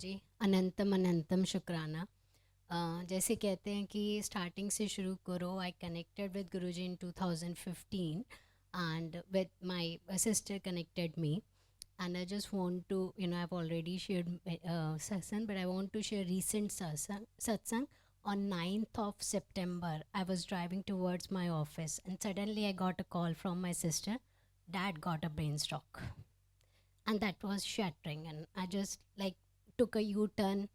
जी। अनंतम अनंतम शुक्राना। जैसे कहते हैं कि स्टार्टिंग से शुरू करो। I connected with Guruji in 2015 and with my sister connected me and I just want to, I've already shared satsang, but I want to share recent satsang. On 9th of September, I was driving towards my office and suddenly I got a call from my sister. Dad got a brain stroke. And that was shattering. And I just like took a U-turn,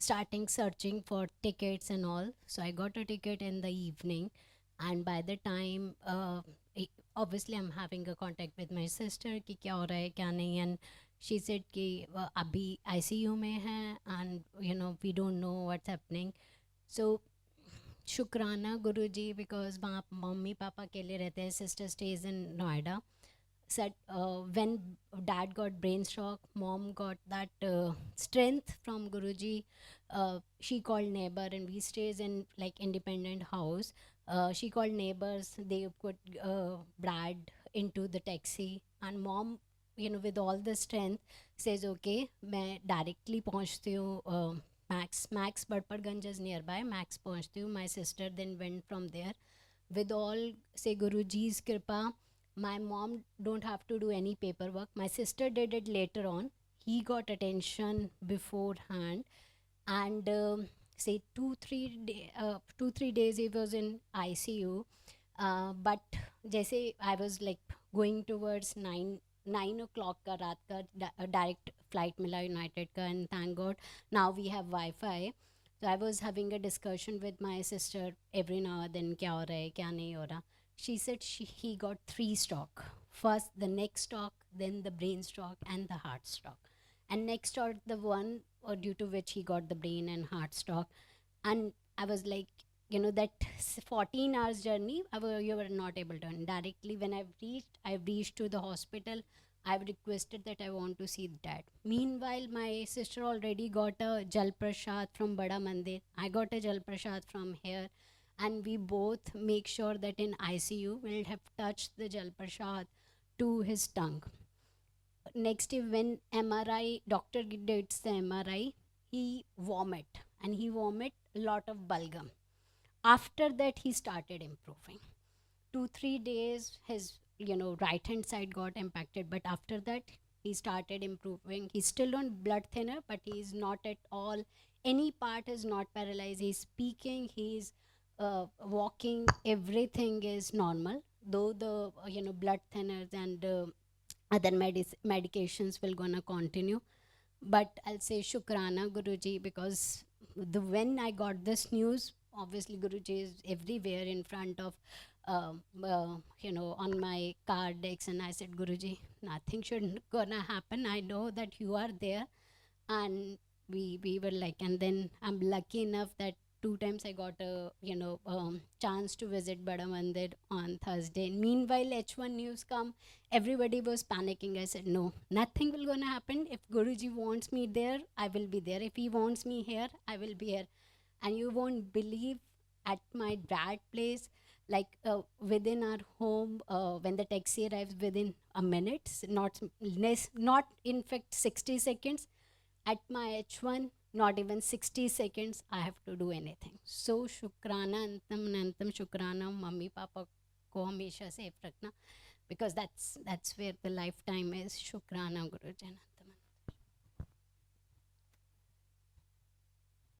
starting searching for tickets and all. So I got a ticket in the evening, and by the time obviously I'm having a contact with my sister कि क्या हो रहा है क्या नहीं, and she said कि अभी ICU में है and we don't know what's happening. So शुक्राना गुरुजी, because वहाँ मम्मी पापा अकेले रहते हैं, sister stays in Noida. Said when dad got brain stroke, mom got that strength from Guruji. She called neighbor, and we stays in like independent house. She called neighbors. They put Brad into the taxi, and mom, with all the strength, says, "Okay, मैं directly पहुँचती हूँ Max Badparganj is nearby. Max पहुँचती हूँ." My sister then went from there. With all say Guruji's kripa, my mom don't have to do any paperwork. My sister did it later on. He got attention beforehand, and say 2 3 days he was in ICU. But जैसे I was like going towards 9 o'clock का रात का direct flight मिला United का, and thank God now we have Wi-Fi. So I was having a discussion with my sister every now and then, क्या हो रहा है क्या नहीं हो रहा. She said he got 3 stroke. First the neck stroke, then the brain stroke, and the heart stroke. And neck stroke, the one due to which he got the brain and heart stroke. And I was like, that 14 hours journey, you were not able to. And directly when I've reached to the hospital. I've requested that I want to see dad. Meanwhile, my sister already got a Jal Prasad from Bada Mandir. I got a Jal Prasad from here, and we both make sure that in ICU we'll have touched the Jal Prasad to his tongue. Next day, when MRI doctor did the MRI, he vomit, and he vomit a lot of bulgum. After that, he started improving. 2 3 days, his right hand side got impacted, but after that he started improving. He's still on blood thinner, but he's not at all, any part is not paralyzed. He's speaking, he's walking, everything is normal, though the blood thinners and other medications will gonna continue. But I'll say Shukrana Guruji, because when I got this news, obviously Guruji is everywhere in front of on my card decks, and I said, Guruji, nothing should gonna happen, I know that you are there. And we were like, and then I'm lucky enough that 2 times I got a chance to visit Bada Mandir on Thursday. Meanwhile, H1 news come, everybody was panicking. I said, no, nothing will gonna happen. If Guruji wants me there, I will be there. If he wants me here, I will be here. And you won't believe, at my dad place, like within our home, when the taxi arrives within a minute, not in fact 60 seconds, at my H1, not even 60 seconds I have to do anything. So शुक्राना, अंतम अनंतम शुक्राना. Mummy papa को हमेशा safe रखना, because that's where the lifetime is. शुक्राना गुरुजन.